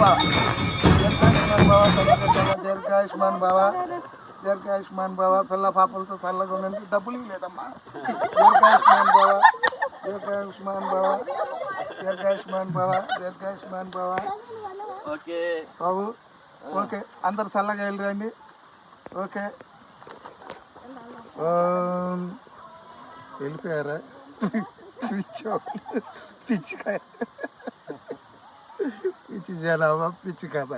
బాబా దీర్ఘాయుష్మాన్ బాబా దీర్ఘాయుష్మాన్ బాబా పిల్ల పాపలతో చల్లగా ఉండండి. డబ్బులు లేదమ్మా. దీర్ఘాయుష్మాన్ బాబా దీర్ఘాయుష్మాన్ బాబా దీర్ఘాయుష్మాన్ బాబా దీర్ఘాయుష్మాన్ బాబా. ఓకే బాబు, ఓకే అందరు చల్లగా వెళ్ళరండి. ఓకే వెళ్ళిపోయారా పిచ్చి జనాభా పిచ్చి కథ.